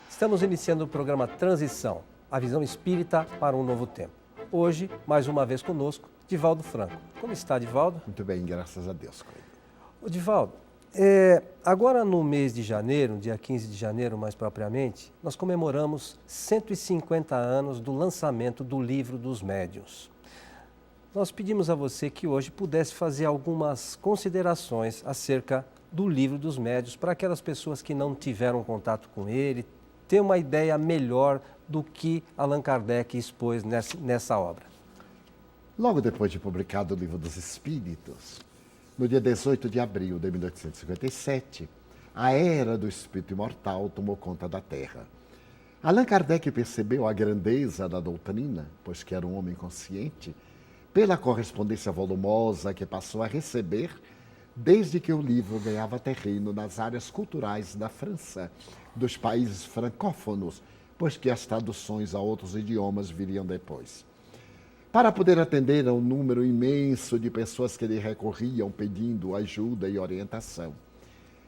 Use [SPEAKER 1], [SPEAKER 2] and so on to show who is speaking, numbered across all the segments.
[SPEAKER 1] Estamos iniciando o programa Transição, a visão espírita para um novo tempo. Hoje, mais uma vez conosco, Divaldo Franco. Como está, Divaldo?
[SPEAKER 2] Muito bem, graças a Deus.
[SPEAKER 1] Ô, Divaldo, agora no mês de janeiro, dia 15 de janeiro mais propriamente, nós comemoramos 150 anos do lançamento do Livro dos Médiuns. Nós pedimos a você que hoje pudesse fazer algumas considerações acerca do Livro dos Médiuns para aquelas pessoas que não tiveram contato com ele, ter uma ideia melhor do que Allan Kardec expôs nessa obra.
[SPEAKER 2] Logo depois de publicado o Livro dos Espíritos, no dia 18 de abril de 1857, a era do espírito imortal tomou conta da Terra. Allan Kardec percebeu a grandeza da doutrina, pois que era um homem consciente, pela correspondência volumosa que passou a receber desde que o livro ganhava terreno nas áreas culturais da França, dos países francófonos, pois que as traduções a outros idiomas viriam depois. Para poder atender a um número imenso de pessoas que lhe recorriam pedindo ajuda e orientação,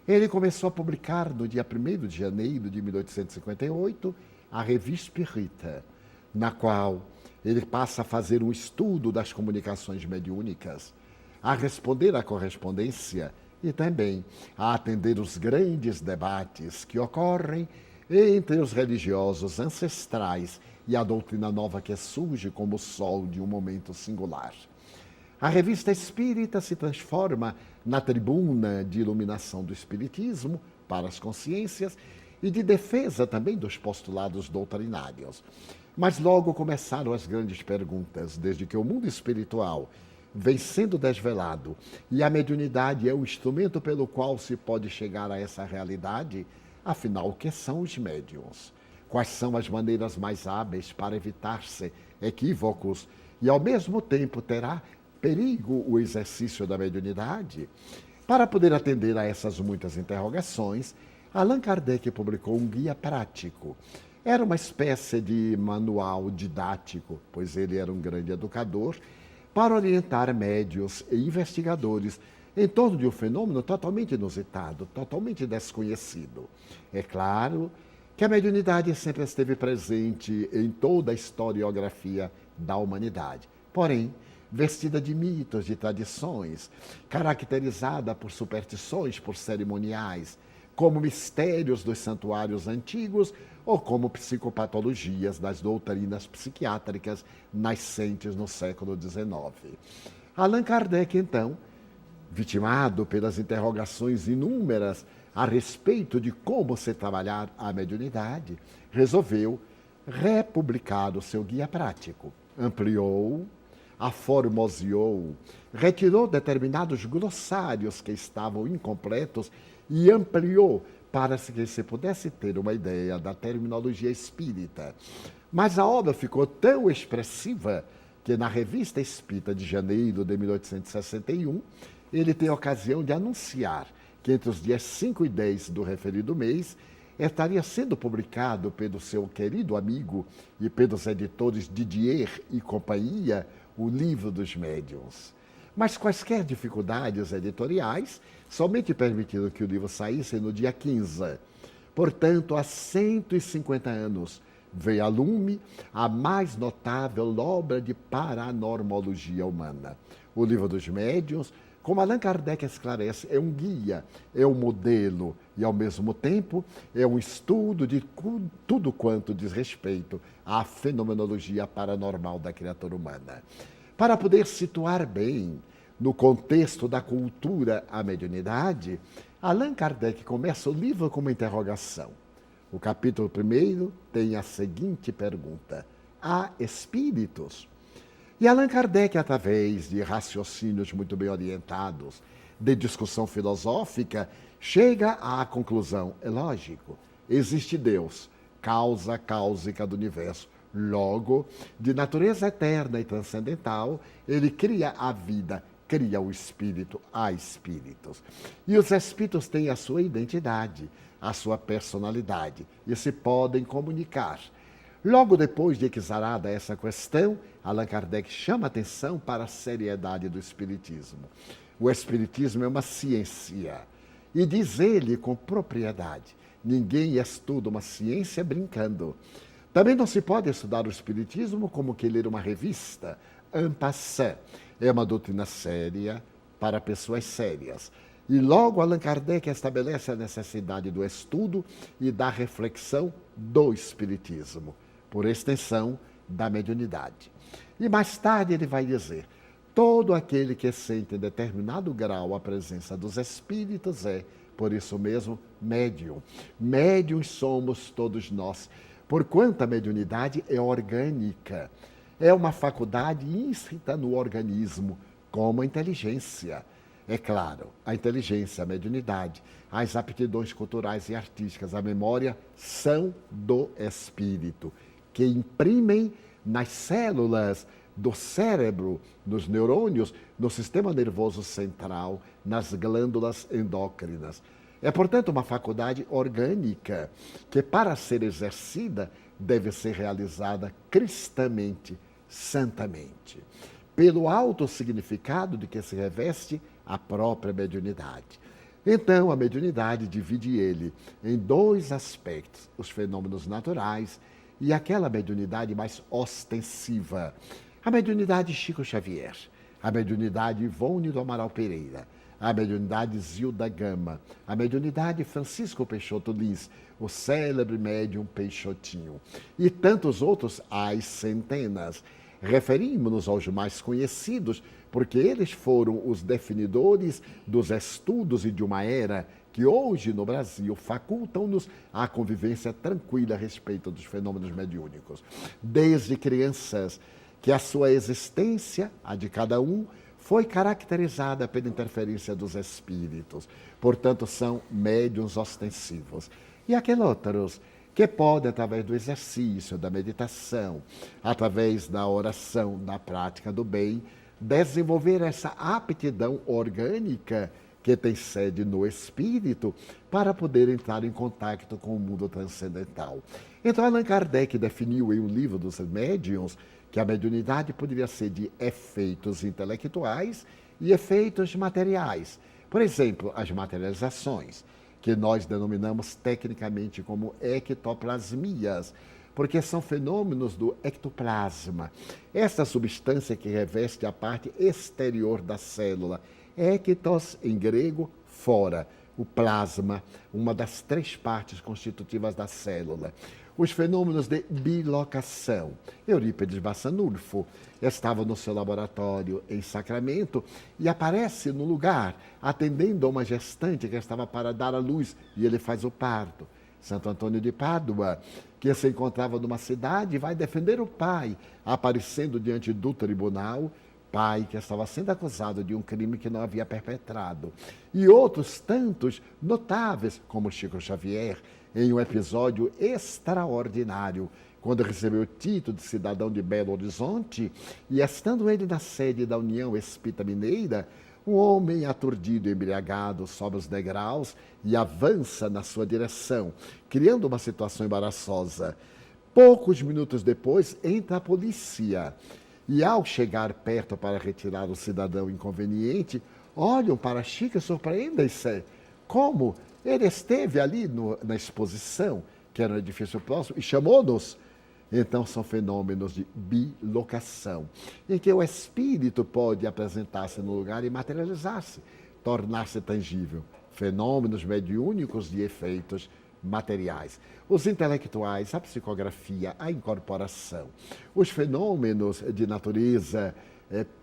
[SPEAKER 2] ele começou a publicar no dia 1º de janeiro de 1858 a Revista Espírita, na qual ele passa a fazer um estudo das comunicações mediúnicas, a responder à correspondência e também a atender os grandes debates que ocorrem entre os religiosos ancestrais e a doutrina nova que surge como o sol de um momento singular. A Revista Espírita se transforma na tribuna de iluminação do espiritismo para as consciências e de defesa também dos postulados doutrinários. Mas logo começaram as grandes perguntas, desde que o mundo espiritual vem sendo desvelado e a mediunidade é o instrumento pelo qual se pode chegar a essa realidade. Afinal, o que são os médiuns? Quais são as maneiras mais hábeis para evitar-se equívocos e, ao mesmo tempo, terá perigo o exercício da mediunidade? Para poder atender a essas muitas interrogações, Allan Kardec publicou um guia prático. Era uma espécie de manual didático, pois ele era um grande educador, para orientar médiuns e investigadores em torno de um fenômeno totalmente inusitado, totalmente desconhecido. É claro que a mediunidade sempre esteve presente em toda a historiografia da humanidade, porém, vestida de mitos, de tradições, caracterizada por superstições, por cerimoniais, como mistérios dos santuários antigos ou como psicopatologias das doutrinas psiquiátricas nascentes no século XIX. Allan Kardec, então, vitimado pelas interrogações inúmeras a respeito de como se trabalhar a mediunidade, resolveu republicar o seu guia prático. Ampliou, aformoseou, retirou determinados glossários que estavam incompletos e ampliou para que se pudesse ter uma ideia da terminologia espírita. Mas a obra ficou tão expressiva que na Revista Espírita de janeiro de 1861, ele tem a ocasião de anunciar que entre os dias 5 e 10 do referido mês estaria sendo publicado pelo seu querido amigo e pelos editores Didier e companhia o Livro dos Médiuns. Mas quaisquer dificuldades editoriais somente permitiram que o livro saísse no dia 15. Portanto, há 150 anos veio a lume a mais notável obra de paranormologia humana. O Livro dos Médiuns, como Allan Kardec esclarece, é um guia, é um modelo e, ao mesmo tempo, é um estudo de tudo quanto diz respeito à fenomenologia paranormal da criatura humana. Para poder situar bem no contexto da cultura a mediunidade, Allan Kardec começa o livro com uma interrogação. O capítulo 1 tem a seguinte pergunta: há espíritos? E Allan Kardec, através de raciocínios muito bem orientados, de discussão filosófica, chega à conclusão: é lógico, existe Deus, causa cáusica do universo. Logo, de natureza eterna e transcendental, ele cria a vida, cria o espírito, há espíritos. E os espíritos têm a sua identidade, a sua personalidade, e se podem comunicar. Logo depois de exarada essa questão, Allan Kardec chama atenção para a seriedade do Espiritismo. O Espiritismo é uma ciência. E diz ele com propriedade, ninguém estuda uma ciência brincando. Também não se pode estudar o Espiritismo como que ler uma revista, en passant. É uma doutrina séria para pessoas sérias. E logo Allan Kardec estabelece a necessidade do estudo e da reflexão do Espiritismo, por extensão da mediunidade. E mais tarde ele vai dizer, todo aquele que sente em determinado grau a presença dos espíritos é, por isso mesmo, médium. Médiuns somos todos nós, porquanto a mediunidade é orgânica. É uma faculdade inscrita no organismo, como a inteligência. É claro, a inteligência, a mediunidade, as aptidões culturais e artísticas, a memória, são do espírito, que imprimem nas células do cérebro, nos neurônios, no sistema nervoso central, nas glândulas endócrinas. É, portanto, uma faculdade orgânica, que para ser exercida, deve ser realizada cristamente, santamente, pelo alto significado de que se reveste a própria mediunidade. Então, a mediunidade divide ele em dois aspectos, os fenômenos naturais e aquela mediunidade mais ostensiva. A mediunidade Chico Xavier, a mediunidade Ivone do Amaral Pereira, a mediunidade Zilda Gama, a mediunidade Francisco Peixoto Lins, o célebre médium Peixotinho, e tantos outros, às centenas. Referimos-nos aos mais conhecidos, porque eles foram os definidores dos estudos e de uma era que hoje no Brasil facultam-nos a convivência tranquila a respeito dos fenômenos mediúnicos. Desde crianças, que a sua existência, a de cada um, foi caracterizada pela interferência dos espíritos. Portanto, são médiuns ostensivos. E aqueles outros que podem, através do exercício, da meditação, através da oração, da prática do bem, desenvolver essa aptidão orgânica que tem sede no espírito para poder entrar em contato com o mundo transcendental. Então, Allan Kardec definiu em um livro dos médiuns que a mediunidade poderia ser de efeitos intelectuais e efeitos materiais. Por exemplo, as materializações, que nós denominamos tecnicamente como ectoplasmias, porque são fenômenos do ectoplasma. Essa substância que reveste a parte exterior da célula. Ectos, em grego, fora. O plasma, uma das três partes constitutivas da célula. Os fenômenos de bilocação. Eurípides Bassanulfo estava no seu laboratório em Sacramento e aparece no lugar, atendendo a uma gestante que estava para dar à luz, e ele faz o parto. Santo Antônio de Pádua, que se encontrava numa cidade, vai defender o pai, aparecendo diante do tribunal, pai que estava sendo acusado de um crime que não havia perpetrado. E outros tantos notáveis, como Chico Xavier, em um episódio extraordinário, quando recebeu o título de cidadão de Belo Horizonte, e estando ele na sede da União Espírita Mineira, um homem aturdido e embriagado sobe os degraus e avança na sua direção, criando uma situação embaraçosa. Poucos minutos depois, entra a polícia. E ao chegar perto para retirar o cidadão inconveniente, olham para Chico e surpreendem-se. Como? Ele esteve ali na exposição, que era um edifício próximo, e chamou-nos. Então, são fenômenos de bilocação, em que o espírito pode apresentar-se no lugar e materializar-se, tornar-se tangível. Fenômenos mediúnicos de efeitos materiais. Os intelectuais, a psicografia, a incorporação. Os fenômenos de natureza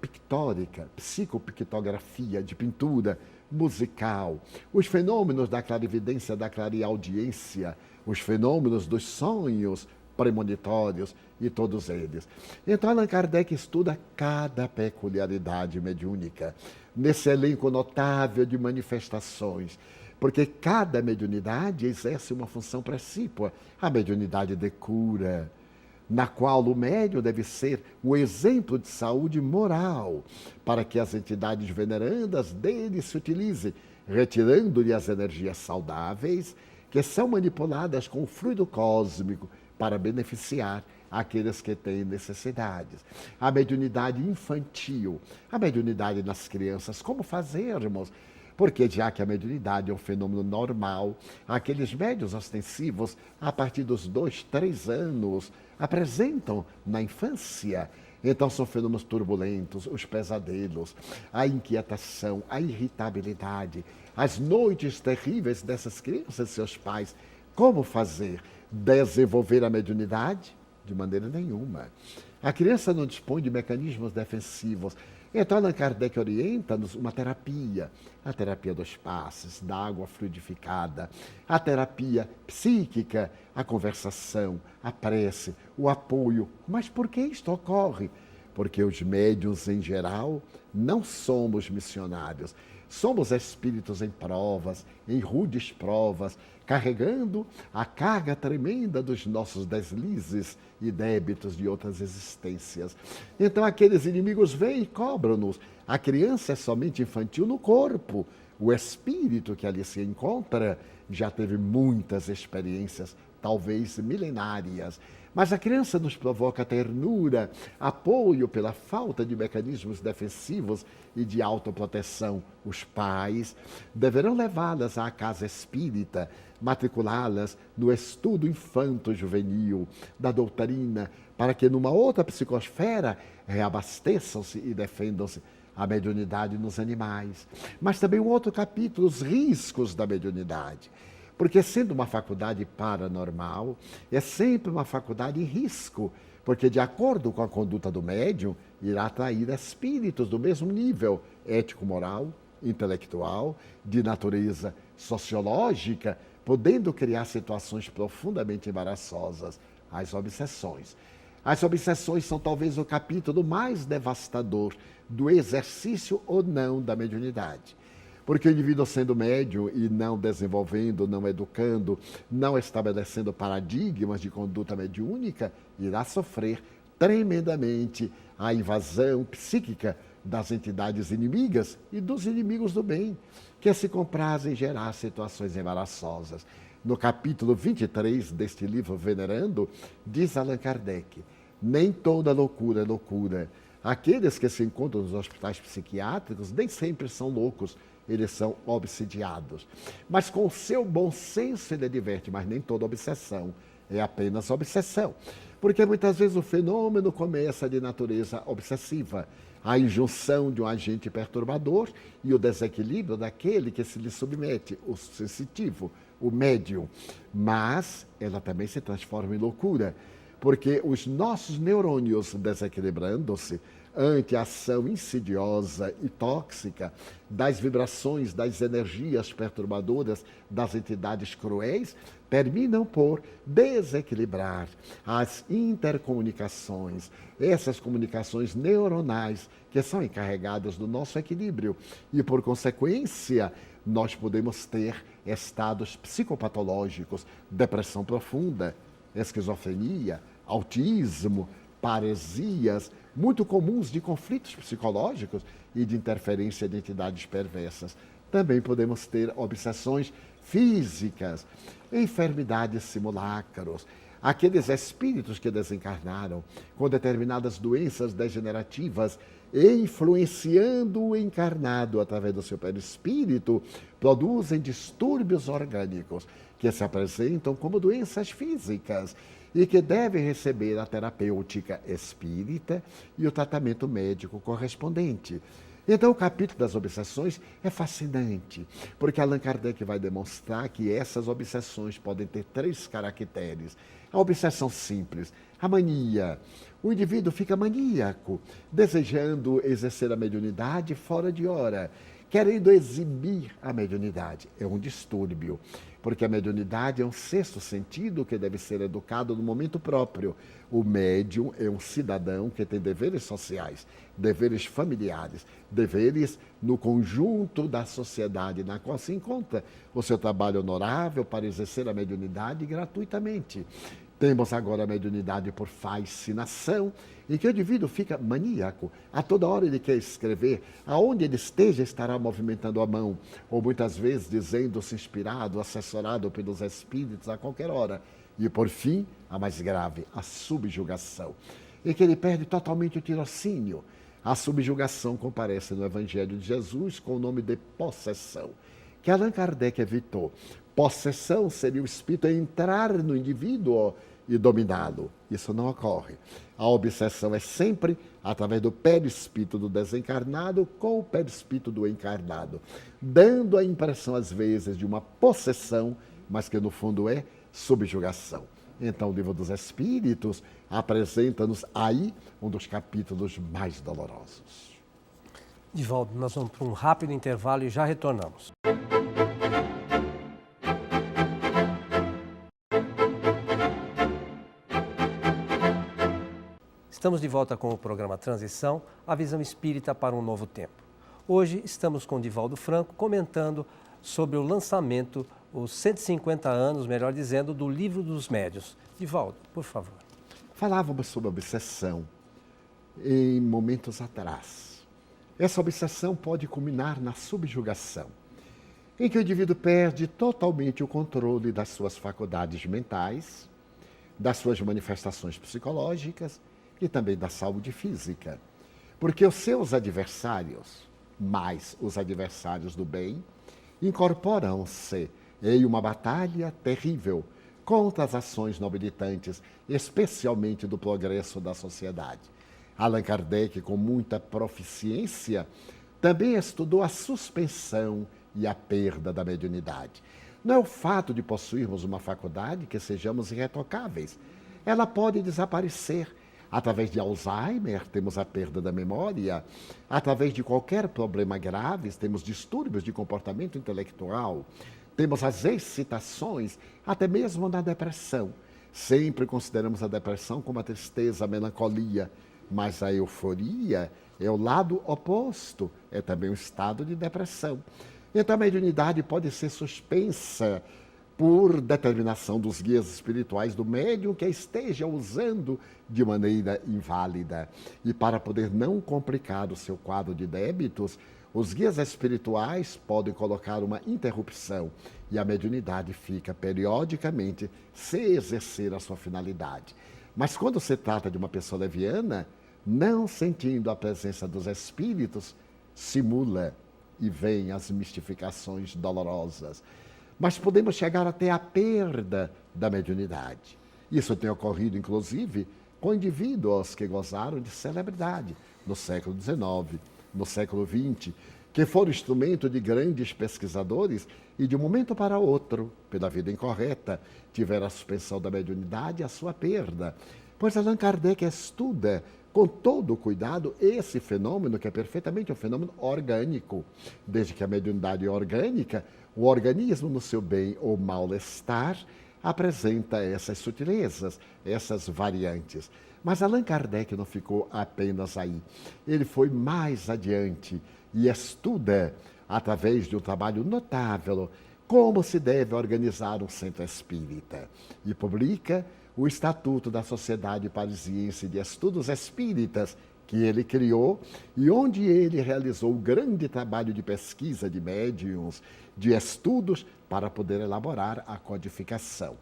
[SPEAKER 2] pictórica, psicopictografia, de pintura, musical. Os fenômenos da clarividência, da clareaudiência. Os fenômenos dos sonhos premonitórios e todos eles. Então, Allan Kardec estuda cada peculiaridade mediúnica, nesse elenco notável de manifestações, porque cada mediunidade exerce uma função precípua. A mediunidade de cura, na qual o médium deve ser o exemplo de saúde moral, para que as entidades venerandas dele se utilizem, retirando-lhe as energias saudáveis, que são manipuladas com o fluido cósmico, para beneficiar aqueles que têm necessidades. A mediunidade infantil, a mediunidade nas crianças, como fazermos? Porque já que a mediunidade é um fenômeno normal, aqueles médiuns ostensivos, a partir dos 2, 3 anos, apresentam na infância. Então são fenômenos turbulentos, os pesadelos, a inquietação, a irritabilidade, as noites terríveis dessas crianças e seus pais. Como fazer? Desenvolver a mediunidade? De maneira nenhuma. A criança não dispõe de mecanismos defensivos. Então, Allan Kardec orienta-nos uma terapia. A terapia dos passes, da água fluidificada, a terapia psíquica, a conversação, a prece, o apoio. Mas por que isto ocorre? Porque os médiuns, em geral, não somos missionários. Somos espíritos em provas, em rudes provas, carregando a carga tremenda dos nossos deslizes e débitos de outras existências. Então aqueles inimigos vêm e cobram-nos. A criança é somente infantil no corpo. O espírito que ali se encontra já teve muitas experiências, talvez milenárias. Mas a criança nos provoca ternura, apoio pela falta de mecanismos defensivos e de autoproteção. Os pais deverão levá-las à casa espírita, matriculá-las no estudo infanto-juvenil da doutrina, para que numa outra psicosfera reabasteçam-se e defendam-se a mediunidade nos animais. Mas também um outro capítulo, os riscos da mediunidade. Porque sendo uma faculdade paranormal, é sempre uma faculdade em risco, porque de acordo com a conduta do médium, irá atrair espíritos do mesmo nível ético-moral, intelectual, de natureza sociológica, podendo criar situações profundamente embaraçosas, as obsessões. As obsessões são talvez o capítulo mais devastador do exercício ou não da mediunidade. Porque o indivíduo sendo médium e não desenvolvendo, não educando, não estabelecendo paradigmas de conduta mediúnica, irá sofrer tremendamente a invasão psíquica das entidades inimigas e dos inimigos do bem, que se comprazem em gerar situações embaraçosas. No capítulo 23 deste livro Venerando, diz Allan Kardec: nem toda loucura é loucura. Aqueles que se encontram nos hospitais psiquiátricos nem sempre são loucos, eles são obsidiados. Mas com o seu bom senso ele adverte, mas nem toda obsessão é apenas obsessão. Porque muitas vezes o fenômeno começa de natureza obsessiva. A injunção de um agente perturbador e o desequilíbrio daquele que se lhe submete, o sensitivo, o médium. Mas ela também se transforma em loucura, porque os nossos neurônios desequilibrando-se ante a ação insidiosa e tóxica das vibrações, das energias perturbadoras das entidades cruéis, terminam por desequilibrar as intercomunicações, essas comunicações neuronais que são encarregadas do nosso equilíbrio. E, por consequência, nós podemos ter estados psicopatológicos, depressão profunda, esquizofrenia, autismo, paresias, muito comuns de conflitos psicológicos e de interferência de entidades perversas. Também podemos ter obsessões físicas, enfermidades simulacros, aqueles espíritos que desencarnaram com determinadas doenças degenerativas, influenciando o encarnado através do seu perispírito, produzem distúrbios orgânicos que se apresentam como doenças físicas e que devem receber a terapêutica espírita e o tratamento médico correspondente. Então, o capítulo das obsessões é fascinante, porque Allan Kardec vai demonstrar que essas obsessões podem ter 3 caracteres. A obsessão simples, a mania. O indivíduo fica maníaco, desejando exercer a mediunidade fora de hora, querendo exibir a mediunidade. É um distúrbio, porque a mediunidade é um sexto sentido que deve ser educado no momento próprio. O médium é um cidadão que tem deveres sociais, deveres familiares, deveres no conjunto da sociedade na qual se encontra. O seu trabalho honorável para exercer a mediunidade gratuitamente. Temos agora a mediunidade por fascinação, em que o indivíduo fica maníaco. A toda hora ele quer escrever, aonde ele esteja estará movimentando a mão, ou muitas vezes dizendo-se inspirado, assessorado pelos espíritos a qualquer hora. E, por fim, a mais grave, a subjugação, em que ele perde totalmente o tirocínio. A subjugação comparece no Evangelho de Jesus com o nome de possessão, que Allan Kardec evitou. Possessão seria o espírito entrar no indivíduo e dominá-lo. Isso não ocorre. A obsessão é sempre através do perispírito do desencarnado com o perispírito do encarnado, dando a impressão, às vezes, de uma possessão, mas que no fundo é subjugação. Então, o Livro dos Espíritos apresenta-nos aí um dos capítulos mais dolorosos.
[SPEAKER 1] Divaldo, nós vamos para um rápido intervalo e já retornamos. Estamos de volta com o programa Transição, a visão espírita para um novo tempo. Hoje estamos com Divaldo Franco comentando sobre o lançamento, os 150 anos, melhor dizendo, do Livro dos Médiuns. Divaldo, por favor.
[SPEAKER 2] Falávamos sobre obsessão em momentos atrás. Essa obsessão pode culminar na subjugação, em que o indivíduo perde totalmente o controle das suas faculdades mentais, das suas manifestações psicológicas e também da saúde física. Porque os seus adversários, mais os adversários do bem, incorporam-se em uma batalha terrível contra as ações nobilitantes, especialmente do progresso da sociedade. Allan Kardec, com muita proficiência, também estudou a suspensão e a perda da mediunidade. Não é o fato de possuirmos uma faculdade que sejamos irretocáveis. Ela pode desaparecer. Através de Alzheimer, temos a perda da memória. Através de qualquer problema grave, temos distúrbios de comportamento intelectual. Temos as excitações, até mesmo na depressão. Sempre consideramos a depressão como a tristeza, a melancolia. Mas a euforia é o lado oposto, é também um estado de depressão. Então a mediunidade pode ser suspensa por determinação dos guias espirituais do médium que a esteja usando de maneira inválida. E para poder não complicar o seu quadro de débitos, os guias espirituais podem colocar uma interrupção e a mediunidade fica periodicamente sem exercer a sua finalidade. Mas quando se trata de uma pessoa leviana, não sentindo a presença dos espíritos, simula e vem as mistificações dolorosas. Mas podemos chegar até a perda da mediunidade. Isso tem ocorrido, inclusive, com indivíduos que gozaram de celebridade no século XIX, no século XX, que foram instrumento de grandes pesquisadores e, de um momento para outro, pela vida incorreta, tiveram a suspensão da mediunidade e a sua perda. Pois Allan Kardec estuda com todo o cuidado esse fenômeno, que é perfeitamente um fenômeno orgânico. Desde que a mediunidade é orgânica, o organismo, no seu bem ou mal-estar, apresenta essas sutilezas, essas variantes. Mas Allan Kardec não ficou apenas aí. Ele foi mais adiante e estuda, através de um trabalho notável, como se deve organizar um centro espírita. E publica o Estatuto da Sociedade Parisiense de Estudos Espíritas, que ele criou e onde ele realizou um grande trabalho de pesquisa de médiuns, de estudos, para poder elaborar a codificação.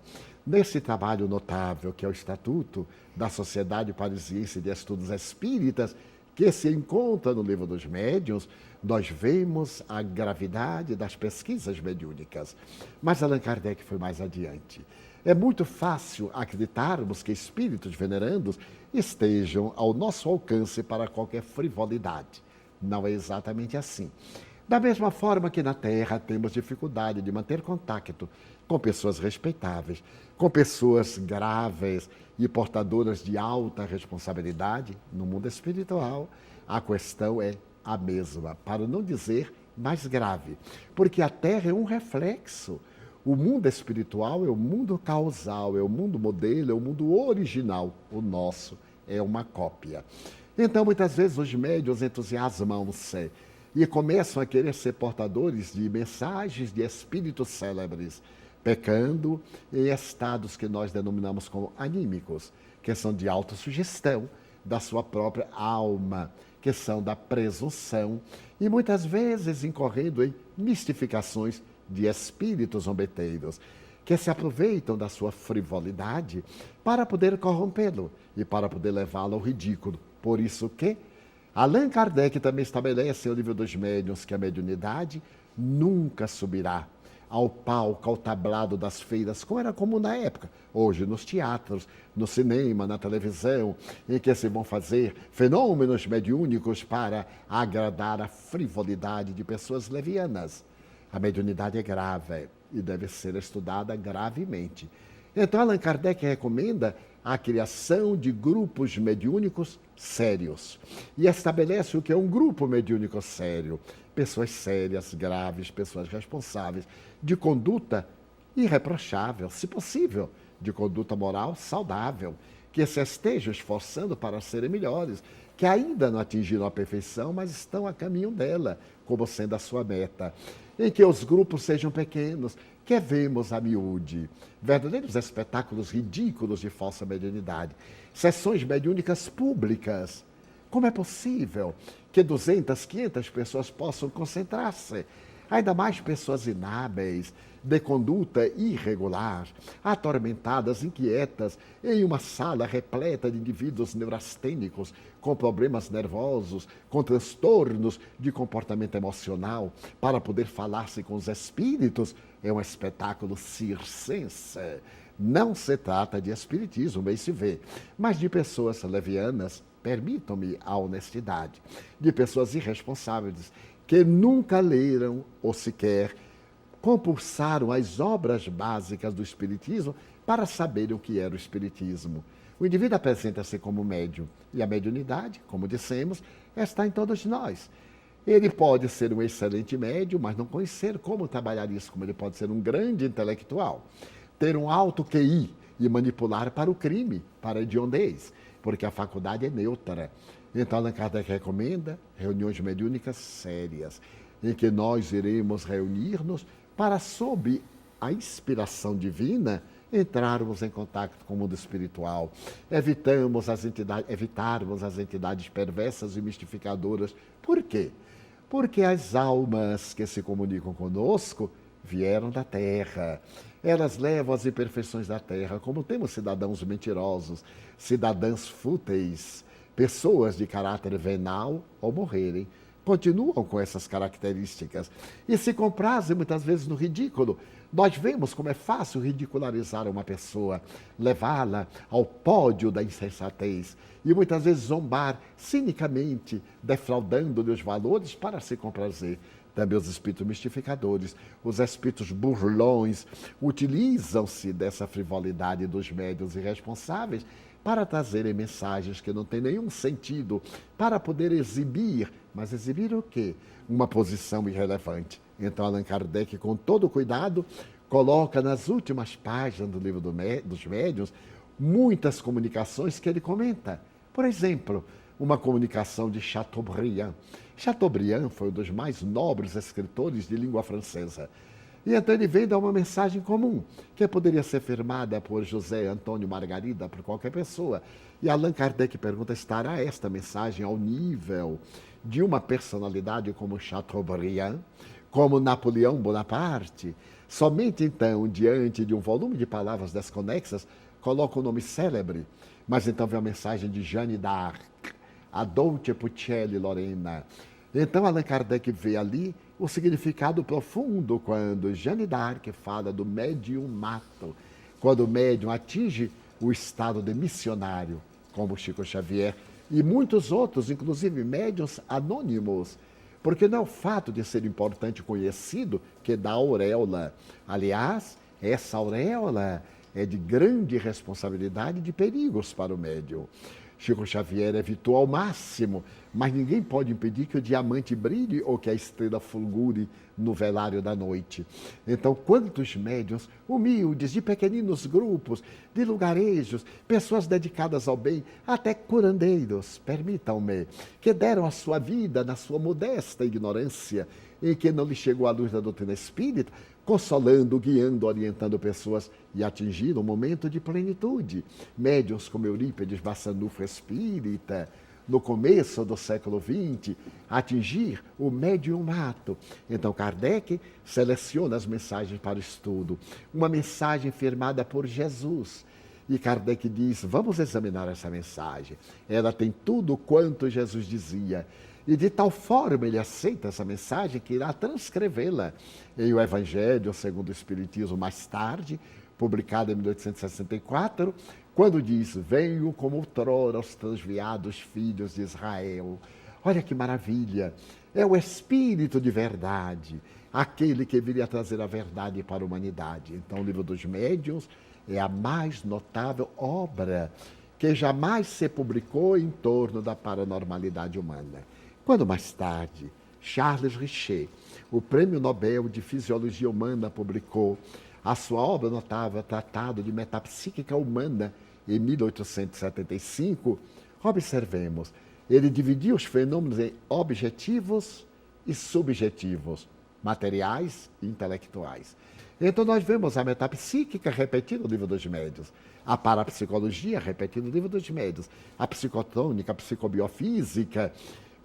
[SPEAKER 2] Nesse trabalho notável, que é o Estatuto da Sociedade Parisiense de Estudos Espíritas, que se encontra no Livro dos Médiuns, nós vemos a gravidade das pesquisas mediúnicas. Mas Allan Kardec foi mais adiante. É muito fácil acreditarmos que espíritos venerandos estejam ao nosso alcance para qualquer frivolidade. Não é exatamente assim. Da mesma forma que na Terra temos dificuldade de manter contato com pessoas respeitáveis, com pessoas graves e portadoras de alta responsabilidade, no mundo espiritual, a questão é a mesma, para não dizer mais grave, porque a Terra é um reflexo. O mundo espiritual é o mundo causal, é o mundo modelo, é o mundo original. O nosso é uma cópia. Então, muitas vezes, os médiuns entusiasmam-se e começam a querer ser portadores de mensagens de espíritos célebres, pecando em estados que nós denominamos como anímicos, que são de autossugestão da sua própria alma, que são da presunção e muitas vezes incorrendo em mistificações de espíritos zombeteiros, que se aproveitam da sua frivolidade para poder corrompê-lo e para poder levá-lo ao ridículo. Por isso que Allan Kardec também estabelece no livro dos médiuns que a mediunidade nunca subirá ao palco, ao tablado das feiras, como era comum na época. Hoje, nos teatros, no cinema, na televisão, em que se vão fazer fenômenos mediúnicos para agradar a frivolidade de pessoas levianas. A mediunidade é grave e deve ser estudada gravemente. Então, Allan Kardec recomenda a criação de grupos mediúnicos sérios. E estabelece o que é um grupo mediúnico sério. Pessoas sérias, graves, pessoas responsáveis, de conduta irreprochável, se possível, de conduta moral saudável, que se estejam esforçando para serem melhores, que ainda não atingiram a perfeição, mas estão a caminho dela, como sendo a sua meta. Em que os grupos sejam pequenos, que vemos a miúde, verdadeiros espetáculos ridículos de falsa mediunidade, sessões mediúnicas públicas. Como é possível que 200, 500 pessoas possam concentrar-se? Ainda mais pessoas inábeis, de conduta irregular, atormentadas, inquietas, em uma sala repleta de indivíduos neurastênicos, com problemas nervosos, com transtornos de comportamento emocional, para poder falar-se com os espíritos, é um espetáculo circense. Não se trata de espiritismo, bem se vê, mas de pessoas levianas, permitam-me a honestidade, de pessoas irresponsáveis, que nunca leram ou sequer compulsaram as obras básicas do Espiritismo para saberem o que era o Espiritismo. O indivíduo apresenta-se como médium, e a mediunidade, como dissemos, está em todos nós. Ele pode ser um excelente médium, mas não conhecer como trabalhar isso, como ele pode ser um grande intelectual, ter um alto QI e manipular para o crime, para a hediondez, porque a faculdade é neutra. Então, Allan Kardec recomenda reuniões mediúnicas sérias, em que nós iremos reunir-nos para, sob a inspiração divina, entrarmos em contato com o mundo espiritual. Evitarmos as entidades perversas e mistificadoras. Por quê? Porque as almas que se comunicam conosco vieram da Terra. Elas levam as imperfeições da Terra, como temos cidadãos mentirosos, cidadãos fúteis, pessoas de caráter venal ao morrerem, continuam com essas características e se comprazem muitas vezes no ridículo. Nós vemos como é fácil ridicularizar uma pessoa, levá-la ao pódio da insensatez e muitas vezes zombar cinicamente, defraudando-lhe os valores para se comprazer. Também os espíritos mistificadores, os espíritos burlões, utilizam-se dessa frivolidade dos médiuns irresponsáveis para trazerem mensagens que não têm nenhum sentido, para poder exibir, mas exibir o quê? Uma posição irrelevante. Então, Allan Kardec, com todo cuidado, coloca nas últimas páginas do livro dos médiuns muitas comunicações que ele comenta. Por exemplo, uma comunicação de Chateaubriand. Chateaubriand foi um dos mais nobres escritores de língua francesa. E então ele veio dar uma mensagem comum, que poderia ser firmada por José Antônio Margarida, por qualquer pessoa. E Allan Kardec pergunta, estará esta mensagem ao nível de uma personalidade como Chateaubriand, como Napoleão Bonaparte? Somente então, diante de um volume de palavras desconexas, coloca o nome célebre. Mas então vem a mensagem de Jeanne d'Arc, a Dolce Puccelli Lorena. Então Allan Kardec vê ali o significado profundo quando Jeanne d'Arc fala do mediumato, quando o médium atinge o estado de missionário, como Chico Xavier e muitos outros, inclusive médiuns anônimos, porque não é o fato de ser importante e conhecido que dá auréola. Aliás, essa auréola é de grande responsabilidade e de perigos para o médium. Chico Xavier evitou ao máximo, mas ninguém pode impedir que o diamante brilhe ou que a estrela fulgure no velário da noite. Então, quantos médiuns humildes, de pequeninos grupos, de lugarejos, pessoas dedicadas ao bem, até curandeiros, permitam-me, que deram a sua vida na sua modesta ignorância, em que não lhe chegou a luz da doutrina espírita, consolando, guiando, orientando pessoas e atingiram um momento de plenitude. Médiuns como Eurípides Bassanufo espírita, no começo do século XX, atingir o mediumato. Então, Kardec seleciona as mensagens para o estudo. Uma mensagem firmada por Jesus. E Kardec diz, vamos examinar essa mensagem. Ela tem tudo quanto Jesus dizia. E de tal forma ele aceita essa mensagem que irá transcrevê-la em O Evangelho segundo o Espiritismo mais tarde, publicado em 1864, quando diz, venho como outrora aos transviados filhos de Israel. Olha que maravilha! É o Espírito de verdade, aquele que viria trazer a verdade para a humanidade. Então, o Livro dos Médiuns é a mais notável obra que jamais se publicou em torno da paranormalidade humana. Quando mais tarde, Charles Richet, o Prêmio Nobel de Fisiologia Humana, publicou a sua obra notável, Tratado de Metapsíquica Humana, em 1875, observemos, ele dividia os fenômenos em objetivos e subjetivos, materiais e intelectuais. Então nós vemos a metapsíquica repetida no Livro dos Médiuns, a parapsicologia repetida no Livro dos Médiuns, a psicotônica, a psicobiofísica,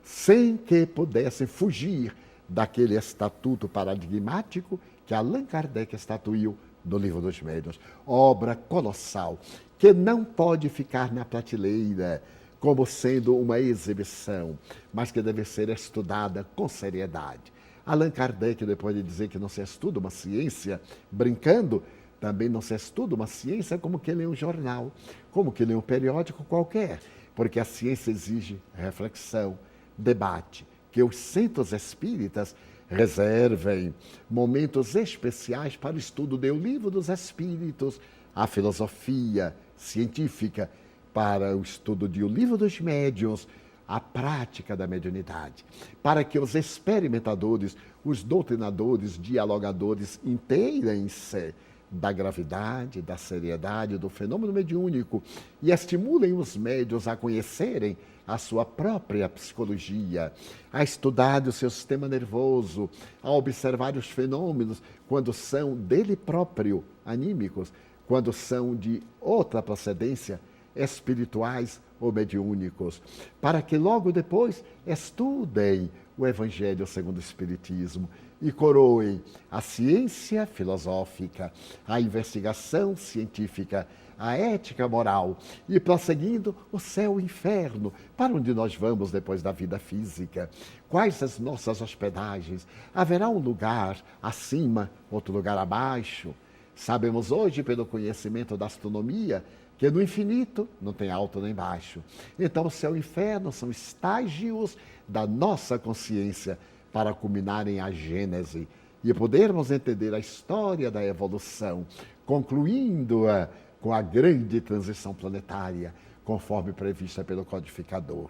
[SPEAKER 2] sem que pudessem fugir daquele estatuto paradigmático que Allan Kardec estatuiu no Livro dos Médiuns. Obra colossal, que não pode ficar na prateleira como sendo uma exibição, mas que deve ser estudada com seriedade. Allan Kardec, depois de dizer que não se estuda uma ciência brincando, também não se estuda uma ciência como que lê um jornal, como que lê um periódico qualquer, porque a ciência exige reflexão, debate, que os centros espíritas reservem momentos especiais para o estudo do Livro dos Espíritos, a filosofia científica, para o estudo do Livro dos Médiuns, a prática da mediunidade, para que os experimentadores, os doutrinadores, dialogadores inteirem-se da gravidade, da seriedade do fenômeno mediúnico e estimulem os médiuns a conhecerem a sua própria psicologia, a estudar o seu sistema nervoso, a observar os fenômenos quando são dele próprio, anímicos, quando são de outra procedência, espirituais ou mediúnicos, para que logo depois estudem o Evangelho segundo o Espiritismo e coroem a ciência filosófica, a investigação científica, a ética moral e, prosseguindo, o céu e o inferno, para onde nós vamos depois da vida física. Quais as nossas hospedagens? Haverá um lugar acima, outro lugar abaixo? Sabemos hoje, pelo conhecimento da astronomia, que no infinito não tem alto nem baixo. Então, o céu e o inferno são estágios da nossa consciência para culminarem a Gênese e podermos entender a história da evolução, concluindo-a com a grande transição planetária, conforme prevista pelo codificador.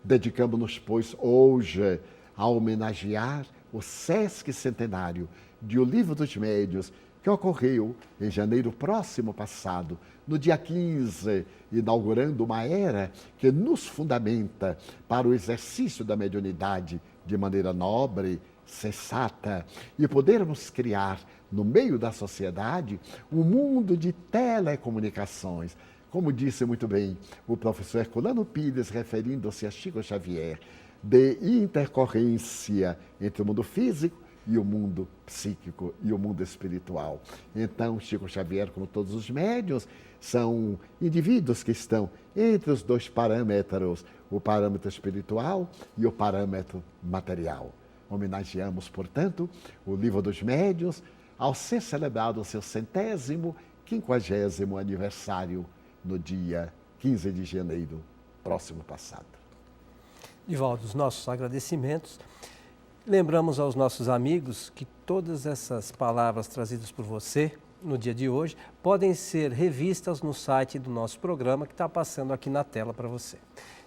[SPEAKER 2] Dedicamos-nos, pois, hoje a homenagear o Sesc Centenário de O Livro dos Médiuns, que ocorreu em janeiro próximo passado, no dia 15, inaugurando uma era que nos fundamenta para o exercício da mediunidade de maneira nobre, sensata, e podermos criar, no meio da sociedade, um mundo de telecomunicações. Como disse muito bem o professor Herculano Pires, referindo-se a Chico Xavier, de intercorrência entre o mundo físico e o mundo psíquico e o mundo espiritual. Então, Chico Xavier, como todos os médiuns, são indivíduos que estão entre os dois parâmetros, o parâmetro espiritual e o parâmetro material. Homenageamos, portanto, o Livro dos Médiuns, ao ser celebrado o seu 150º aniversário no dia 15 de janeiro próximo passado.
[SPEAKER 1] Divaldo, os nossos agradecimentos. Lembramos aos nossos amigos que todas essas palavras trazidas por você no dia de hoje podem ser revistas no site do nosso programa que está passando aqui na tela para você.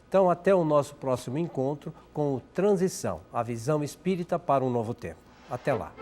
[SPEAKER 1] Então, até o nosso próximo encontro com o Transição, a visão espírita para um novo tempo. Até lá.